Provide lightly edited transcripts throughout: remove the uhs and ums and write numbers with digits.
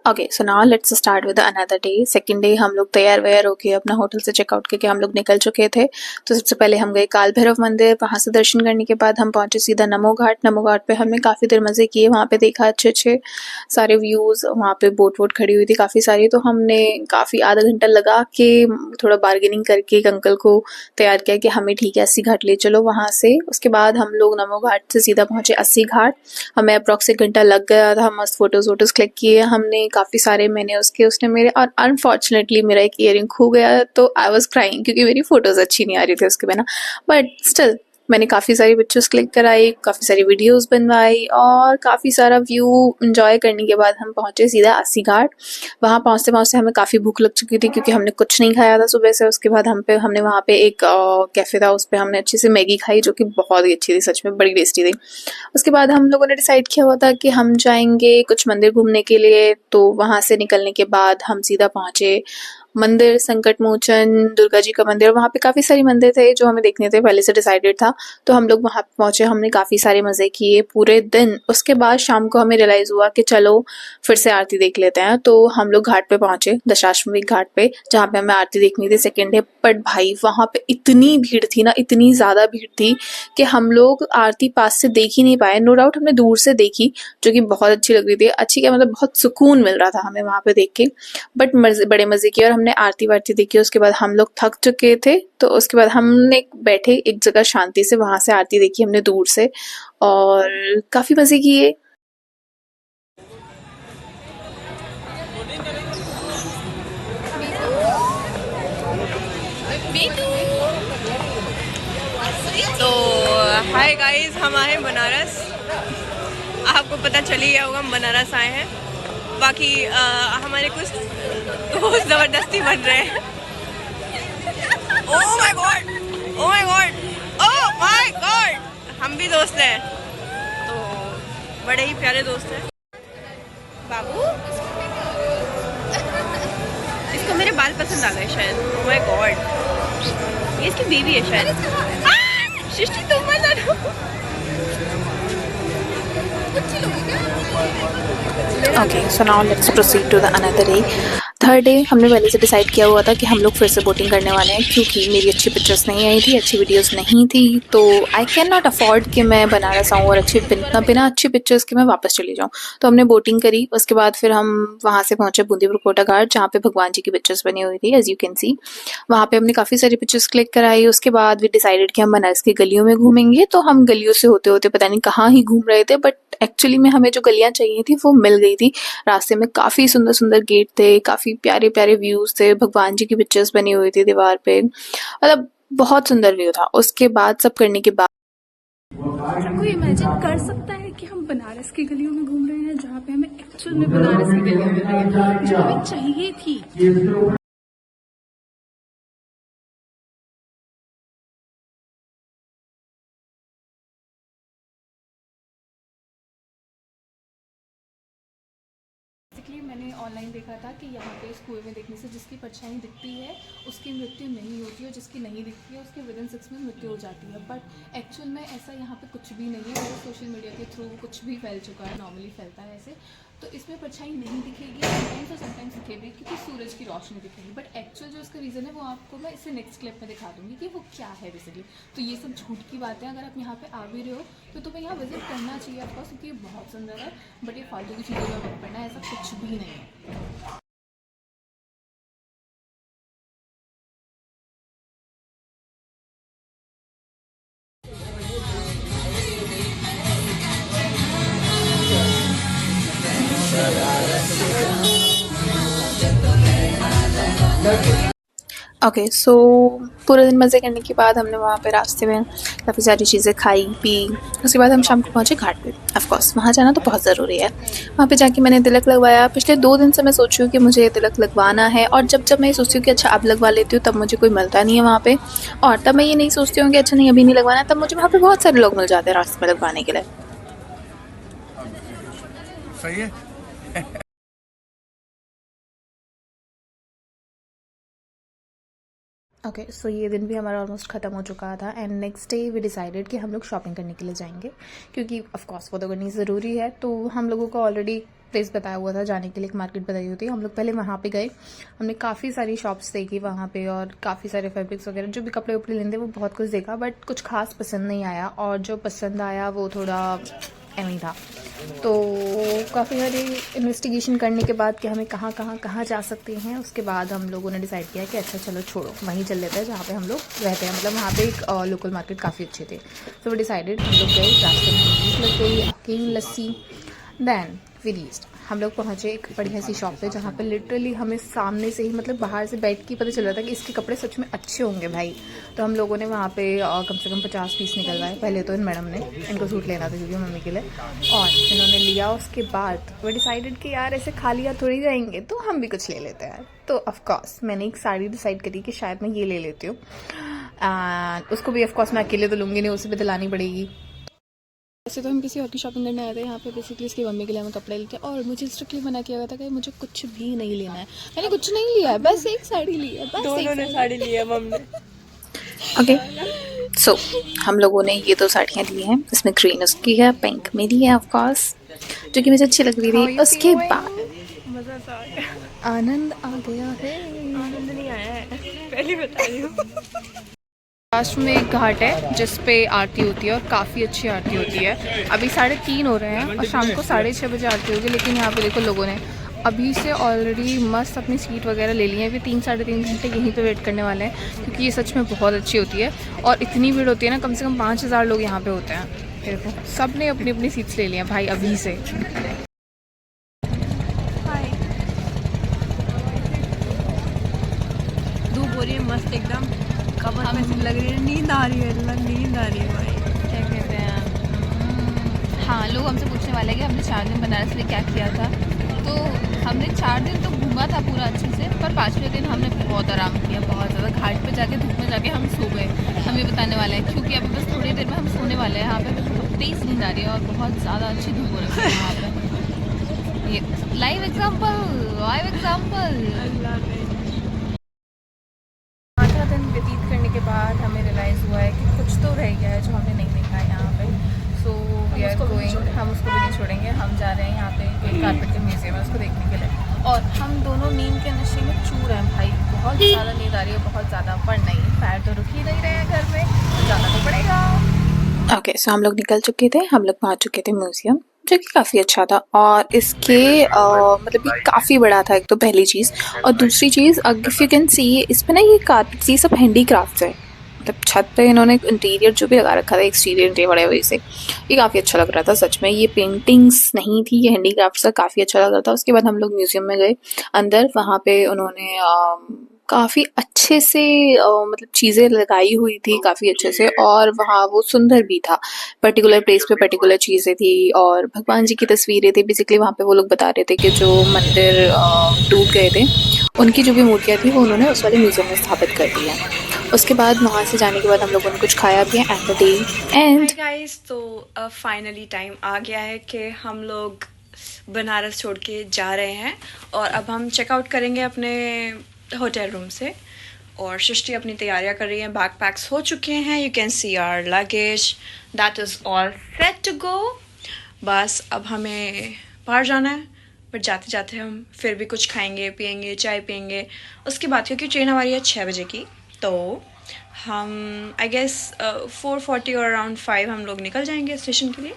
Okay, so now let's start with another day. Second day हम लोग तैयार वैयार होके अपना होटल से चेकआउट करके हम लोग निकल चुके थे। तो सबसे पहले हम गए काल भैरव मंदिर, वहाँ से दर्शन करने के बाद हम पहुंचे सीधा नमो घाट। नमो घाट पे हमने काफ़ी देर मज़े किए, वहाँ पे देखा अच्छे अच्छे सारे व्यूज़, वहाँ पे बोट वोट खड़ी हुई थी काफ़ी सारी। तो हमने काफ़ी आधा घंटा लगा के थोड़ा बार्गेनिंग करके एक अंकल को तैयार किया कि हमें ठीक है अस्सी घाट ले चलो वहाँ से। उसके बाद हम लोग नमो घाट से सीधा पहुँचे अस्सी घाट। हमें अप्रॉक्स 1 घंटा लग गया था, मस्त फोटोज़ वोटोज़ क्लिक किए हमने काफ़ी सारे, मैंने उसने मेरे, और अनफॉर्चुनेटली मेरा एक ईयरिंग खो गया। तो आई वाज क्राइंग क्योंकि मेरी फोटोज़ अच्छी नहीं आ रही थी उसके बिना, बट स्टिल मैंने काफ़ी सारी पिक्चर्स क्लिक कराई, काफ़ी सारी वीडियोस बनवाई और काफ़ी सारा व्यू एंजॉय करने के बाद हम पहुँचे सीधा अस्सी घाट। वहाँ पहुँचते पहुँचते हमें काफ़ी भूख लग चुकी थी क्योंकि हमने कुछ नहीं खाया था सुबह से। उसके बाद हमने वहाँ पे एक कैफ़े था, उस पर हमने अच्छी से मैगी खाई जो कि बहुत ही अच्छी थी, सच में बड़ी टेस्टी थी। उसके बाद हम लोगों ने डिसाइड किया हुआ था कि हम जाएंगे कुछ मंदिर घूमने के लिए। तो वहाँ से निकलने के बाद हम सीधा पहुँचे मंदिर संकट मोचन, दुर्गा जी का मंदिर। वहाँ पे काफ़ी सारे मंदिर थे जो हमें देखने थे, पहले से डिसाइडेड था। तो हम लोग वहाँ पहुँचे, हमने काफ़ी सारे मज़े किए पूरे दिन। उसके बाद शाम को हमें रियलाइज़ हुआ कि चलो फिर से आरती देख लेते हैं। तो हम लोग घाट पे पहुँचे, दशाश्वमेध घाट पे, जहाँ पे हमें आरती देखनी थी सेकेंड डे। बट भाई वहाँ पे इतनी भीड़ थी ना, इतनी ज़्यादा भीड़ थी कि हम लोग आरती पास से देख ही नहीं पाए। नो डाउट हमने दूर से देखी जो कि बहुत अच्छी लग रही थी, अच्छी क्या मतलब बहुत सुकून मिल रहा था हमें वहाँ पे देख के। बट बड़े मज़े किए और हमने आरती वारती देखी। उसके बाद हम लोग थक चुके थे, तो उसके बाद हमने बैठे एक जगह शांति से, वहाँ से आरती देखी हमने दूर से और काफ़ी मज़े किए। तो हाय गाइस, हम आए हैं बनारस। आपको पता चल ही गया होगा हम बनारस आए हैं। बाकी हमारे कुछ दोस्त ज़बरदस्ती बन रहे हैं। Oh my God, oh my God, oh my God, हम भी दोस्त हैं, तो बड़े ही प्यारे दोस्त हैं। बाबू, इसको मेरे बाल पसंद आ गए शायद। ओह माय गॉड, ये इसकी बीवी है शायद। सृष्टि तुम मत okay, so now let's proceed to the another day. Third day हमने पहले से डिसाइड किया हुआ था कि हम लोग फिर से बोटिंग करने वाले हैं क्योंकि मेरी अच्छी पिक्चर्स नहीं आई थी, अच्छी वीडियोस नहीं थी। तो आई कैन नॉट अफोर्ड कि मैं बनारस आऊँ और बिना अच्छी पिक्चर्स के मैं वापस चली जाऊँ। तो हमने बोटिंग करी। उसके बाद फिर हम वहाँ से पहुँचे बूंदी पुरकोटा घाट, जहाँ पे भगवान जी की पिक्चर्स बनी हुई थी एज यू कैन सी। वहाँ पे हमने काफ़ी सारी पिक्चर्स क्लिक कराई। उसके बाद वी डिसाइडेड कि हम बनारस की गलियों में घूमेंगे। तो हम गलियों से होते होते पता नहीं कहाँ ही घूम रहे थे, बट एक्चुअली में हमें जो गलियाँ चाहिए थी वो मिल गई थी। रास्ते में काफ़ी सुंदर सुंदर गेट थे, काफ़ी प्यारे प्यारे व्यूज़ थे, भगवान जी की पिक्चर्स बनी हुई थी दीवार पे, मतलब बहुत सुंदर व्यू था। उसके बाद सब करने के बाद कोई इमेजिन कर सकता है कि हम बनारस की गलियों में घूम रहे हैं, जहाँ पे हमें एक्चुअल में बनारस की गलियां मिल रही है जो हमें चाहिए थी। बेसिकली मैंने ऑनलाइन देखा था कि यहाँ पे इस कुएं में देखने से जिसकी परछाई दिखती है उसकी मृत्यु नहीं होती है, और जिसकी नहीं दिखती है उसकी विदिन 6 में मृत्यु हो जाती है। बट एक्चुअल में ऐसा यहाँ पे कुछ भी नहीं है, और सोशल मीडिया के थ्रू कुछ भी फैल चुका है, नॉर्मली फैलता है ऐसे। तो इसमें परछाई नहीं दिखेगी समटाइम्स, और समटाइम्स दिखेगी क्योंकि सूरज की रोशनी दिखेगी। बट एक्चुअल जो उसका रीज़न है वो आपको मैं इसे नेक्स्ट क्लिप में दिखा दूँगी कि वो क्या है बेसिकली। तो ये सब झूठ की बात है। अगर आप यहाँ पे आ भी रहे हो तो तुम्हें यहाँ विजिट करना चाहिए आपको, क्योंकि बहुत सुंदर है। बट ये फालतू की चीज़ों में मत पड़ना, ऐसा कुछ भी नहीं है। ओके, सो पूरे दिन मज़े करने के बाद हमने वहाँ पे रास्ते में काफ़ी सारी चीज़ें खाई पी। उसके बाद हम शाम को पहुँचे घाट पे। ऑफ कोर्स वहाँ जाना तो बहुत ज़रूरी है। वहाँ पे जाके मैंने तिलक लगवाया। पिछले 2 दिन से मैं सोच रही हूँ कि मुझे ये तिलक लगवाना है, और जब मैं ये सोचती हूँ कि अच्छा अब लगवा लेती हूँ, तब मुझे कोई मिलता नहीं है वहाँ पे। और तब मैं ये नहीं सोचती हूँ कि अच्छा नहीं अभी नहीं लगवाना, तब मुझे वहाँ पे बहुत सारे लोग मिल जाते हैं रास्ते में लगवाने के लिए। सही है। ओके, सो ये दिन भी हमारा ऑलमोस्ट ख़त्म हो चुका था, and next day we decided कि हम लोग शॉपिंग करने के लिए जाएंगे क्योंकि ऑफ कोर्स वो तो करनी ज़रूरी है। तो हम लोगों को ऑलरेडी प्लेस बताया हुआ था जाने के लिए, एक मार्केट बताई हुई थी। हम लोग पहले वहाँ पे गए, हमने काफ़ी सारी शॉप्स देखी वहाँ पे और काफ़ी सारे फैब्रिक्स वगैरह जो भी कपड़े उपड़े लेते वो बहुत कुछ देखा, बट कुछ खास पसंद नहीं आया, और जो पसंद आया वो थोड़ा एवं था। तो काफ़ी सारी इन्वेस्टिगेशन करने के बाद कि हमें कहाँ जा सकते हैं, उसके बाद हम लोगों ने डिसाइड किया कि अच्छा चलो छोड़ो वहीं चल लेते हैं जहाँ पे हम लोग रहते हैं, मतलब वहाँ पे एक लोकल मार्केट काफ़ी अच्छे थे। तो वो डिसाइडेड, हम लोग गए, रास्ते में भूख लग गई, अकेली लस्सी, देन वी रीच्ड। हम लोग पहुँचे एक बढ़िया सी शॉप पे जहाँ पे लिटरली हमें सामने से ही, मतलब बाहर से बैठ के पता चल रहा था कि इसके कपड़े सच में अच्छे होंगे भाई। तो हम लोगों ने वहाँ पे कम से कम 50 पीस निकलवाए। पहले तो इन मैडम ने, इनको सूट लेना था क्योंकि मम्मी के लिए, और इन्होंने लिया। उसके बाद वो डिसाइडेड कि यार ऐसे खाली हाथ थोड़ी जाएंगे, तो हम भी कुछ ले लेते हैं। तो ऑफकोर्स मैंने एक साड़ी डिसाइड करी कि शायद मैं ये ले लेती हूँ, एंड उसको भी ऑफकोर्स मैं अकेले तो लूँगी नहीं, उसे भी दिलानी पड़ेगी। वैसे तो हम किसी और की शॉपिंग करने आए थे, यहाँ पे बेसिकली इसकी मम्मी के लिए हमें कपड़े लेते हैं, और मुझे स्ट्रिक्टली मना किया गया था कि मुझे कुछ भी नहीं लेना है। मैंने कुछ नहीं लिया है, बस एक साड़ी ली है, बस दोनों ने साड़ी ली है मम्मी ने। ओके, सो हम लोगों ने ये 2 साड़ियाँ ली हैं, इसमें ग्रीन उसकी है, पिंक मेरी है ऑफकोर्स, जो कि मुझे अच्छी लग रही थी। उसके बाद मजा सा आ गया। आनंद आ गया है। आनंद नहीं आया है, पहले बता रही हूँ। लास्ट में एक घाट है जिस पे आरती होती है, और काफ़ी अच्छी आरती होती है। अभी 3:30 हो रहे हैं और शाम को 6:30 बजे आरती होगी, लेकिन यहाँ पे देखो लोगों ने अभी से ऑलरेडी मस्त अपनी सीट वगैरह ले ली है। अभी 3-3.5 घंटे यहीं पे वेट करने वाले हैं, क्योंकि ये सच में बहुत अच्छी होती है, और इतनी भीड़ होती है ना, कम से कम 5000 लोग यहाँ पे होते हैं। देखो सब ने अपनी अपनी सीट्स ले ली हैं भाई अभी से। धूप हो रही है मस्त एकदम, कमर में से लग रही है, नींद आ रही है, नींद आ रही है भाई। क्या कहते हैं, हाँ लोग हमसे पूछने वाले हैं कि हमने 4 दिन बनारस में क्या किया था। तो हमने 4 दिन तो घूमा था पूरा अच्छे से, पर 5वें दिन हमने बहुत आराम किया, बहुत ज़्यादा। घाट पे जाके धूप में जाके हम सो गए, हम ये बताने वाले हैं, क्योंकि अभी बस थोड़ी देर में हम सोने वाले हैं। यहाँ पे तेज़ नींद आ रही है और बहुत ज़्यादा अच्छी धूप हो रही है यहाँ पर। ये लाइव एग्जाम्पल। 5वां दिन व्यतीत करने के बाद हमें रियलाइज़ हुआ है कि कुछ तो रह गया है जो हमने नहीं देखा है यहाँ पे। सो वी आर गोइंग, हम उसको भी नहीं छोड़ेंगे। हम जा रहे हैं यहाँ पे कोई कारपेट के म्यूजियम है, उसको देखने के लिए, और हम दोनों नींद के नशे में चूर हैं भाई। बहुत ज़्यादा नींद आ रही है, बहुत ज़्यादा, पर नहीं, पैर तो रुक ही नहीं रहे हैं घर में, तो जाना तो पड़ेगा। ओके, सो हम लोग निकल चुके थे, हम लोग पहुँच चुके थे म्यूजियम, जो कि काफ़ी अच्छा था, और इसके मतलब ये काफ़ी बड़ा था, एक तो पहली चीज़, और दूसरी चीज़ इफ़ यू कैन सी, इसमें ना ये कारपेट्स ये सब हैंडीक्राफ्ट है, मतलब छत पे इन्होंने इंटीरियर जो भी लगा रखा था, एक्सटीरियर इंटीरियर बड़े वजह से ये काफ़ी अच्छा लग रहा था सच में। ये पेंटिंग्स नहीं थी, ये हैंडीक्राफ्ट से काफ़ी अच्छा लग रहा था। उसके बाद हम लोग म्यूजियम में गए अंदर, वहाँ पे उन्होंने काफ़ी अच्छे से मतलब चीज़ें लगाई हुई थी काफ़ी अच्छे से, और वहाँ वो सुंदर भी था। पर्टिकुलर प्लेस पे पर्टिकुलर चीज़ें थी, और भगवान जी की तस्वीरें थी। बेसिकली वहाँ पे वो लोग बता रहे थे कि जो मंदिर डूब गए थे उनकी जो भी मूर्तियाँ थी वो उन्होंने उस वाले म्यूजियम में स्थापित कर दी है। उसके बाद वहाँ से जाने के बाद हम लोगों ने कुछ खाया भी है at the day and. Guys, तो फाइनली टाइम आ गया है कि हम लोग बनारस छोड़ के जा रहे हैं, और अब हम चेकआउट करेंगे अपने होटल रूम से, और सृष्टि अपनी तैयारियां कर रही है, बैग पैक्स हो चुके हैं, you can see our luggage, that is all set to go. बस अब हमें बाहर जाना है, बट जाते जाते हम फिर भी कुछ खाएंगे, पिएंगे, चाय पिएंगे उसके बाद, क्योंकि ट्रेन हमारी है 6 बजे की। तो हम आई गेस 4:40 और अराउंड 5 हम लोग निकल जाएंगे स्टेशन के लिए,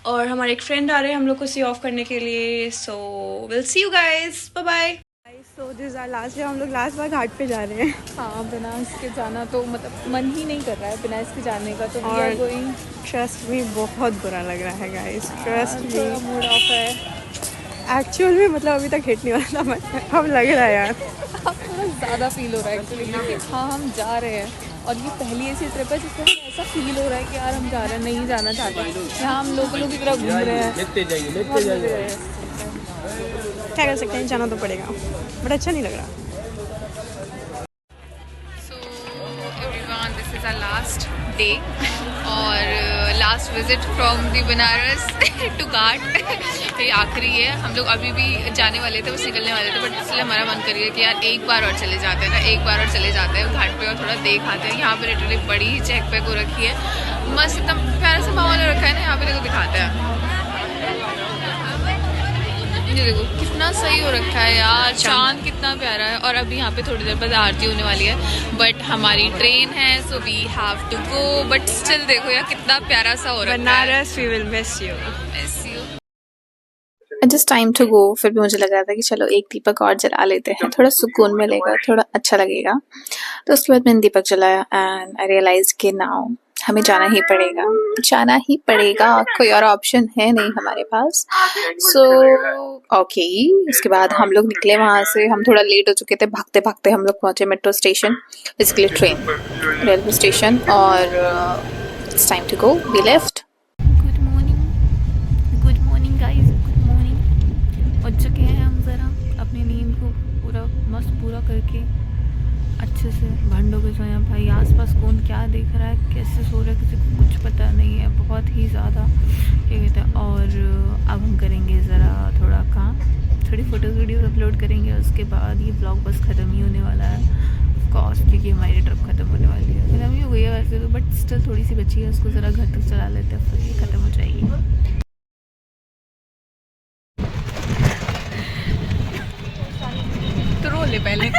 और हमारे एक फ्रेंड आ रहे हैं हम लोग को सी ऑफ करने के लिए। So will see you guys, bye bye. So this are last day, हम लोग लास्ट बार घाट पे जा रहे हैं। हाँ, बनारस के जाना तो मतलब मन ही नहीं कर रहा है बनारस के जाने का, तो we are going. Trust me, बहुत बुरा लग रहा है guys, trust me, mood off है एक्चुअल में, मतलब अभी तक हिट नहीं हो रहा था, अब लग रहा है यार, अब थोड़ा ज़्यादा फील हो रहा है एक्चुअली। हाँ, हम जा रहे हैं, और ये पहली ऐसी ट्रिप है जिसमें हमें ऐसा फील हो रहा है कि यार हम जा रहे हैं, नहीं जाना चाहते। यहाँ हम लोगों की तरह घूम रहे हैं, क्या कर सकते हैं, जाना तो पड़ेगा, बट अच्छा नहीं लग रहा। So everyone, this is our last day और last visit from the Banaras to ghat. ये आखिरी है, हम लोग अभी भी जाने वाले थे, बस निकलने वाले थे, बट इसलिए हमारा मन करिए कि यार एक बार और चले जाते हैं ना, एक बार और चले जाते हैं घाट पे और थोड़ा देख आते हैं। यहाँ पे लिटरली बड़ी ही चेक पैक हो रखी है, मस्त एकदम प्यारा सा माहौल रखा है ना, यहाँ पे देखो दिखाते हैं। ये देखो कितना सही हो रखा है यार, चांद कितना प्यारा है। और अभी यहाँ पे थोड़ी देर बाद आरती होने वाली है, बट हमारी ट्रेन है so we have to go. But still देखो यार कितना प्यारा सा हो रखा है। Banaras we will miss you. Just time to go. फिर भी मुझे लग रहा था कि चलो एक दीपक और जला लेते हैं, थोड़ा सुकून मिलेगा, थोड़ा अच्छा लगेगा। तो उसके बाद मैंने दीपक जलाया एंड आई रियलाइज कि नाउ हमें जाना ही पड़ेगा, कोई और ऑप्शन है नहीं हमारे पास। सो ओके, उसके बाद हम लोग निकले वहाँ से। हम थोड़ा लेट हो चुके थे, भागते भागते हम लोग पहुँचे metro station, basically train railway station. और it's time to go, we left. Good morning guys, good morning. उठ चुके हैं हम ज़रा अपनी नींद को पूरा मस्त पूरा करके अच्छे से भंडों के सोए। भाई आसपास कौन क्या देख रहा है, कैसे सो रहा है, किसी को कुछ पता नहीं है, बहुत ही ज़्यादा क्या कहते हैं। और अब हम करेंगे ज़रा थोड़ा काम, थोड़ी फ़ोटोज़ वीडियोज़ अपलोड करेंगे। उसके बाद ये ब्लॉग बस ख़त्म ही होने वाला है ऑफकोर्स, क्योंकि हमारी ट्रिप ख़त्म होने वाली है। ख़त्म ही हो गई है वैसे तो, बट स्टिल थोड़ी सी बची है, उसको ज़रा घर तक चला लेते हैं, फिर ये ख़त्म हो जाएगी। तो रो ले पहले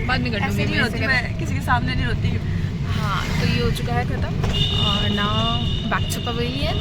बाद में कर लूँगी। नहीं होती, मैं किसी के सामने नहीं होती। हाँ, तो ये हो चुका है ख़त्म। और नाउ बैक टू पवेलियन।